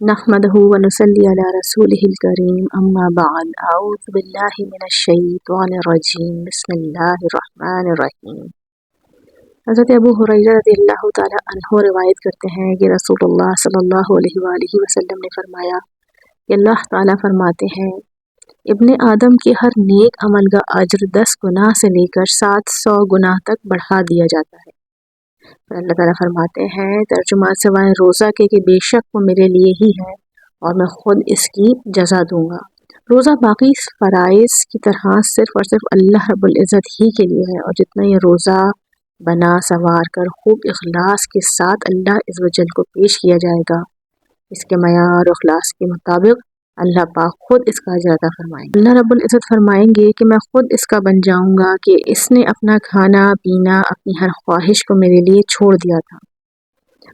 نحمده ونصلي على رسوله الكريم اما بعد اعوذ باللہ من الشیطان الرجیم بسم اللہ الرحمن الرحیم۔ حضرت ابو ہریرہ رضی اللہ تعالی عنہ روایت کرتے ہیں کہ رسول اللہ صلی اللہ علیہ وآلہ وسلم نے فرمایا کہ اللہ تعالیٰ فرماتے ہیں ابن آدم کے ہر نیک عمل کا اجر 10 گناہ سے لے کر 700 گناہ تک بڑھا دیا جاتا ہے۔ پھر اللہ تعالیٰ فرماتے ہیں ترجمہ سوائے روزہ کے کہ بے شک وہ میرے لیے ہی ہے اور میں خود اس کی جزا دوں گا۔ روزہ باقی فرائض کی طرح صرف اور صرف اللہ رب العزت ہی کے لیے ہے، اور جتنا یہ روزہ بنا سنوار کر خوب اخلاص کے ساتھ اللہ عز و جل کو پیش کیا جائے گا، اس کے معیار اور اخلاص کے مطابق اللہ پاک خود اس کا اجر عطا فرمائیں گے۔ اللہ رب العزت فرمائیں گے کہ میں خود اس کا بن جاؤں گا کہ اس نے اپنا کھانا پینا اپنی ہر خواہش کو میرے لیے چھوڑ دیا تھا۔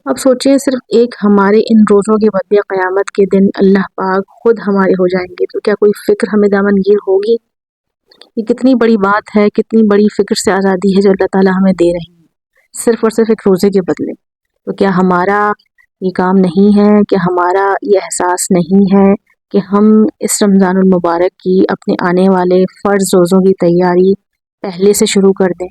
اب سوچیں صرف ایک ہمارے ان روزوں کے بدلے قیامت کے دن اللہ پاک خود ہمارے ہو جائیں گے، تو کیا کوئی فکر ہمیں دامنگیر ہوگی؟ یہ کتنی بڑی بات ہے، کتنی بڑی فکر سے آزادی ہے جو اللہ تعالیٰ ہمیں دے رہے ہیں صرف اور صرف ایک روزے کے بدلے۔ تو کیا ہمارا یہ کام نہیں ہے، کہ ہمارا یہ احساس نہیں ہے کہ ہم اس رمضان المبارک کی اپنے آنے والے فرض روزوں کی تیاری پہلے سے شروع کر دیں؟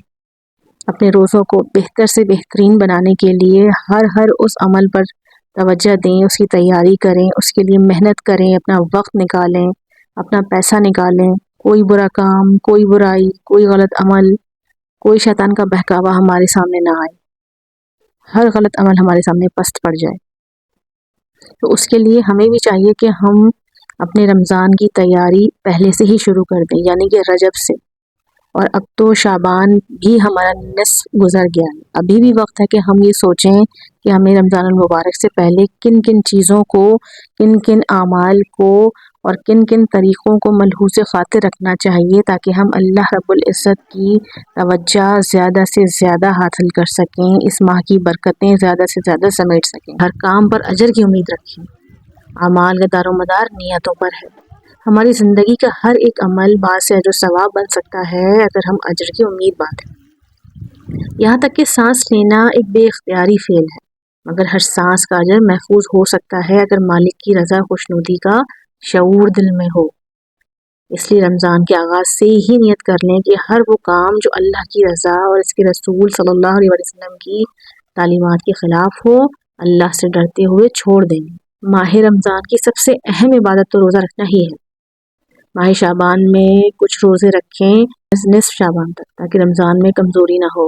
اپنے روزوں کو بہتر سے بہترین بنانے کے لیے ہر اس عمل پر توجہ دیں، اس کی تیاری کریں، اس کے لیے محنت کریں، اپنا وقت نکالیں، اپنا پیسہ نکالیں۔ کوئی برا کام، کوئی برائی، کوئی غلط عمل، کوئی شیطان کا بہکاوا ہمارے سامنے نہ آئے، ہر غلط عمل ہمارے سامنے پست پڑ جائے۔ تو اس کے لیے ہمیں بھی چاہیے کہ ہم اپنے رمضان کی تیاری پہلے سے ہی شروع کر دیں، یعنی کہ رجب سے۔ اور اب تو شعبان بھی ہمارا نصف گزر گیا ہے، ابھی بھی وقت ہے کہ ہم یہ سوچیں کہ ہمیں رمضان المبارک سے پہلے کن کن چیزوں کو، کن کن اعمال کو اور کن کن طریقوں کو ملحوظ خاطر رکھنا چاہیے تاکہ ہم اللہ رب العزت کی توجہ زیادہ سے زیادہ حاصل کر سکیں، اس ماہ کی برکتیں زیادہ سے زیادہ سمیٹ سکیں۔ ہر کام پر اجر کی امید رکھیں۔ اعمال کا دار و مدار نیتوں پر ہے۔ ہماری زندگی کا ہر ایک عمل باعث اجر و ثواب بن سکتا ہے اگر ہم اجر کی امید باندھیں۔ یہاں تک کہ سانس لینا ایک بے اختیاری فعل ہے، مگر ہر سانس کا اجر محفوظ ہو سکتا ہے اگر مالک کی رضا خوشنودی کا شعور دل میں ہو۔ اس لیے رمضان کے آغاز سے ہی نیت کر لیں کہ ہر وہ کام جو اللہ کی رضا اور اس کے رسول صلی اللہ علیہ وسلم کی تعلیمات کے خلاف ہو، اللہ سے ڈرتے ہوئے چھوڑ دیں گے۔ ماہ رمضان کی سب سے اہم عبادت تو روزہ رکھنا ہی ہے۔ ماہ شعبان میں کچھ روزے رکھیں نصف شعبان تک تاکہ رمضان میں کمزوری نہ ہو۔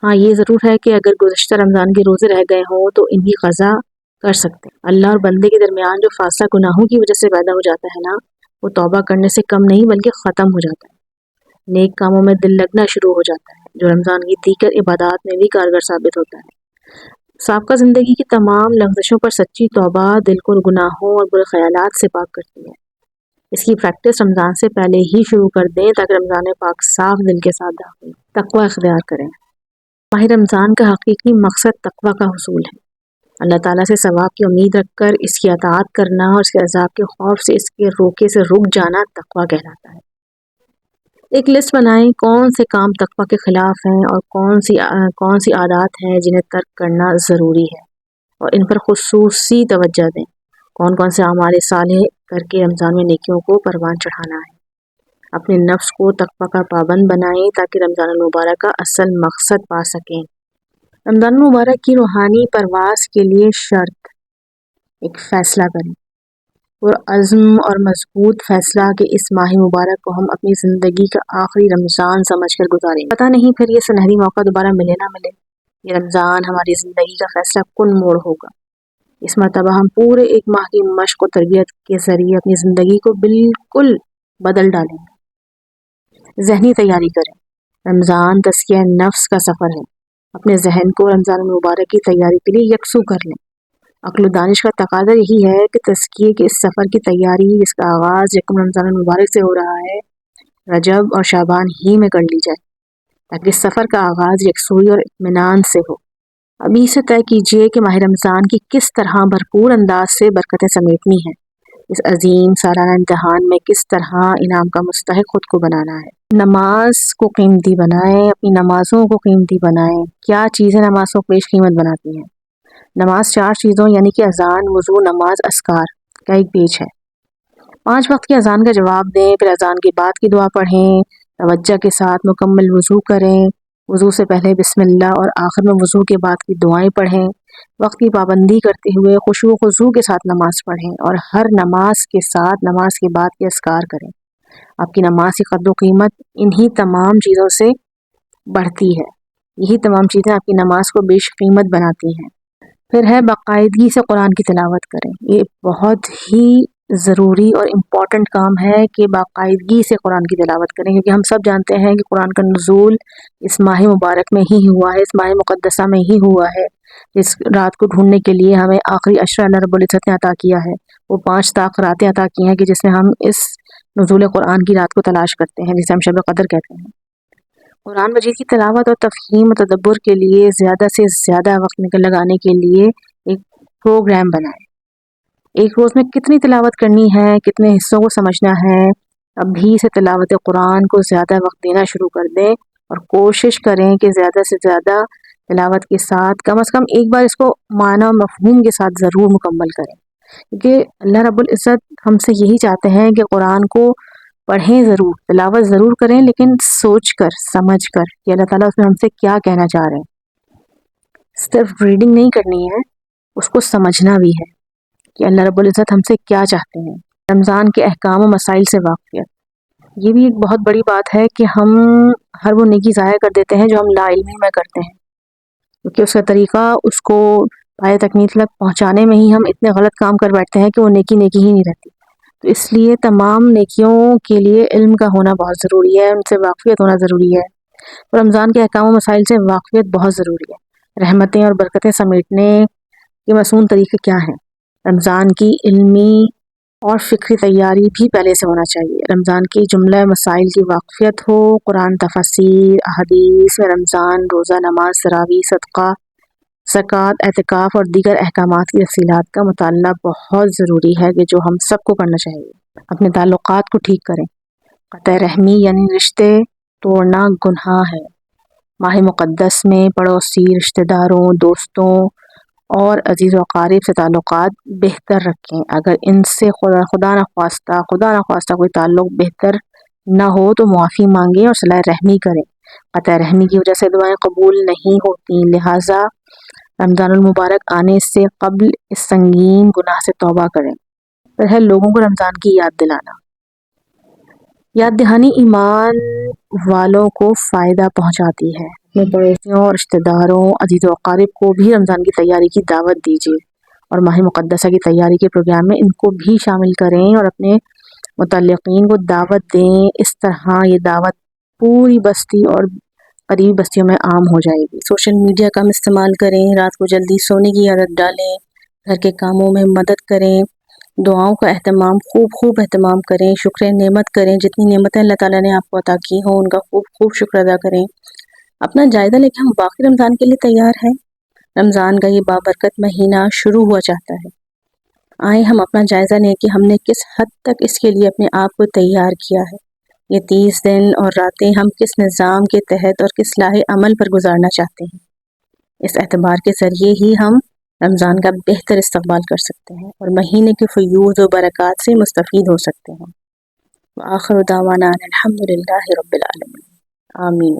ہاں یہ ضرور ہے کہ اگر گزشتہ رمضان کے روزے رہ گئے ہوں تو ان کی قضا کر سکتے ہیں۔ اللہ اور بندے کے درمیان جو فاصلہ گناہوں کی وجہ سے پیدا ہو جاتا ہے نا، وہ توبہ کرنے سے کم نہیں بلکہ ختم ہو جاتا ہے۔ نیک کاموں میں دل لگنا شروع ہو جاتا ہے جو رمضان کی دیگر عبادات میں بھی کارگر ثابت ہوتا ہے۔ سابقہ زندگی کی تمام لغزشوں پر سچی توبہ دل کو گناہوں اور برے خیالات سے پاک کرتی ہے۔ اس کی پریکٹس رمضان سے پہلے ہی شروع کر دیں تاکہ رمضان پاک صاف دل کے ساتھ داخل تقوی اختیار کریں۔ ماہ رمضان کا حقیقی مقصد تقوی کا حصول ہے۔ اللہ تعالیٰ سے ثواب کی امید رکھ کر اس کی اطاعت کرنا اور اس کے عذاب کے خوف سے اس کے روکے سے رک جانا تقوی کہلاتا ہے۔ ایک لسٹ بنائیں کون سے کام تقوی کے خلاف ہیں اور کون سی عادات ہیں جنہیں ترک کرنا ضروری ہے، اور ان پر خصوصی توجہ دیں۔ کون سے اعمال صالح کر کے رمضان میں نیکیوں کو پروان چڑھانا ہے۔ اپنے نفس کو تقوی کا پابند بنائیں تاکہ رمضان المبارک کا اصل مقصد پا سکیں۔ رمضان المبارک کی روحانی پرواز کے لیے شرط ایک فیصلہ کریں، عزم اور مضبوط فیصلہ کہ اس ماہ مبارک کو ہم اپنی زندگی کا آخری رمضان سمجھ کر گزاریں۔ پتہ نہیں پھر یہ سنہری موقع دوبارہ ملے نہ ملے۔ یہ رمضان ہماری زندگی کا فیصلہ کن موڑ ہوگا۔ اس مرتبہ ہم پورے ایک ماہ کی مشق و تربیت کے ذریعے اپنی زندگی کو بالکل بدل ڈالیں گے۔ ذہنی تیاری کریں۔ رمضان تزکیہ نفس کا سفر ہے۔ اپنے ذہن کو رمضان المبارک کی تیاری کے لیے یکسو کر لیں۔ عقل و دانش کا تقاضا یہی ہے کہ تزکیے کے اس سفر کی تیاری جس کا آغاز یکم رمضان المبارک سے ہو رہا ہے، رجب اور شعبان ہی میں کر لی جائے تاکہ اس سفر کا آغاز یکسوئی اور اطمینان سے ہو۔ ابھی سے طے کیجیے کہ ماہ رمضان کی کس طرح بھرپور انداز سے برکتیں سمیٹنی ہیں۔ اس عظیم سالانہ امتحان میں کس طرح انعام کا مستحق خود کو بنانا ہے۔ نماز کو قیمتی بنائیں، اپنی نمازوں کو قیمتی بنائیں۔ کیا چیزیں نماز کو پیش قیمت بناتی ہیں؟ نماز 4 چیزوں یعنی کہ اذان، وضو، نماز، اذکار کا ایک پیج ہے۔ 5 وقت کی اذان کا جواب دیں، پھر اذان کے بعد کی دعا پڑھیں، توجہ کے ساتھ مکمل وضو کریں، وضو سے پہلے بسم اللہ اور آخر میں وضو کے بعد کی دعائیں پڑھیں، وقت کی پابندی کرتے ہوئے خشوع و خضوع کے ساتھ نماز پڑھیں اور ہر نماز کے ساتھ نماز کے بعد کے اذکار کریں۔ آپ کی نماز کی قدر و قیمت انہی تمام چیزوں سے بڑھتی ہے۔ یہی تمام چیزیں آپ کی نماز کو بیش قیمت بناتی ہیں۔ پھر ہے باقاعدگی سے قرآن کی تلاوت کریں۔ یہ بہت ہی ضروری اور امپورٹنٹ کام ہے کہ باقاعدگی سے قرآن کی تلاوت کریں، کیونکہ ہم سب جانتے ہیں کہ قرآن کا نزول اس ماہ مبارک میں ہی ہوا ہے، اس ماہ مقدسہ میں ہی ہوا ہے۔ اس رات کو ڈھونڈنے کے لیے ہمیں آخری عشرہ اللہ رب العزت نے عطا کیا ہے، وہ 5 طاق راتیں عطا کی ہیں کہ جس میں ہم اس نزول قرآن کی رات کو تلاش کرتے ہیں، جسے ہم شب قدر کہتے ہیں۔ قرآن مجید کی تلاوت اور تفہیم و تدبر کے لیے زیادہ سے زیادہ وقت لگانے کے لیے ایک پروگرام بنائیں۔ ایک روز میں کتنی تلاوت کرنی ہے، کتنے حصوں کو سمجھنا ہے، ابھی سے تلاوت قرآن کو زیادہ وقت دینا شروع کر دیں اور کوشش کریں کہ زیادہ سے زیادہ تلاوت کے ساتھ کم از کم ایک بار اس کو معنی و مفہوم کے ساتھ ضرور مکمل کریں، کیونکہ اللہ رب العزت ہم سے یہی چاہتے ہیں کہ قرآن کو پڑھیں ضرور، تلاوت ضرور کریں، لیکن سوچ کر سمجھ کر کہ اللہ تعالیٰ اس میں ہم سے کیا کہنا چاہ رہے ہیں۔ صرف ریڈنگ نہیں کرنی ہے، اس کو سمجھنا بھی ہے کہ اللہ رب العزت ہم سے کیا چاہتے ہیں۔ رمضان کے احکام و مسائل سے واقفیت، یہ بھی ایک بہت بڑی بات ہے کہ ہم ہر وہ نیکی ضائع کر دیتے ہیں جو ہم لا علمی میں کرتے ہیں، کیونکہ اس کا طریقہ اس کو پائے تکمیل تک پہنچانے میں ہی ہم اتنے غلط کام کر بیٹھتے ہیں کہ وہ نیکی نیکی ہی نہیں رہتی۔ تو اس لیے تمام نیکیوں کے لیے علم کا ہونا بہت ضروری ہے، ان سے واقفیت ہونا ضروری ہے۔ رمضان کے احکام و مسائل سے واقفیت بہت ضروری ہے۔ رحمتیں اور برکتیں سمیٹنے کے مصنون طریقے کیا ہیں؟ رمضان کی علمی اور فکری تیاری بھی پہلے سے ہونا چاہیے۔ رمضان کی جملہ مسائل کی واقفیت ہو، قرآن تفاسیر، احادیث میں رمضان، روزہ، نماز، تراویح، صدقہ، زکوٰۃ، اعتکاف اور دیگر احکامات کی تفصیلات کا مطالعہ بہت ضروری ہے کہ جو ہم سب کو کرنا چاہیے۔ اپنے تعلقات کو ٹھیک کریں۔ قطع رحمی یعنی رشتے توڑنا گناہ ہے۔ ماہ مقدس میں پڑوسی، رشتہ داروں، دوستوں اور عزیز و اقارب سے تعلقات بہتر رکھیں۔ اگر ان سے خدا نخواستہ کوئی تعلق بہتر نہ ہو تو معافی مانگیں اور صلح رحمی کریں۔ قطع رحمی کی وجہ سے دعائیں قبول نہیں ہوتی، لہٰذا رمضان المبارک آنے سے قبل اس سنگین گناہ سے توبہ کریں۔ پھر ہے لوگوں کو رمضان کی یاد دلانا۔ یاد دہانی ایمان والوں کو فائدہ پہنچاتی ہے۔ اپنے پڑوسیوں، رشتہ داروں، عزیز و اقارب کو بھی رمضان کی تیاری کی دعوت دیجیے اور ماہ مقدسہ کی تیاری کے پروگرام میں ان کو بھی شامل کریں اور اپنے متعلقین کو دعوت دیں۔ اس طرح یہ دعوت پوری بستی اور قریبی بستیوں میں عام ہو جائے گی۔ سوشل میڈیا کم استعمال کریں، رات کو جلدی سونے کی عادت ڈالیں، گھر کے کاموں میں مدد کریں، دعاؤں کا خوب اہتمام کریں، شکر نعمت کریں، جتنی نعمتیں اللہ تعالیٰ نے آپ کو عطا کی ہوں ان کا خوب شکر ادا کریں۔ اپنا جائزہ لے کے ہم باقی رمضان کے لیے تیار ہیں۔ رمضان کا یہ بابرکت مہینہ شروع ہوا چاہتا ہے، آئیں ہم اپنا جائزہ لیں کہ ہم نے کس حد تک اس کے لیے اپنے آپ کو تیار کیا ہے۔ یہ 30 دن اور راتیں ہم کس نظام کے تحت اور کس لاہ عمل پر گزارنا چاہتے ہیں۔ اس اعتبار کے ذریعے ہی ہم رمضان کا بہتر استقبال کر سکتے ہیں اور مہینے کے فیوض و برکات سے مستفید ہو سکتے ہیں۔ وآخر دعوانا الحمدللہ رب العالمین، آمین۔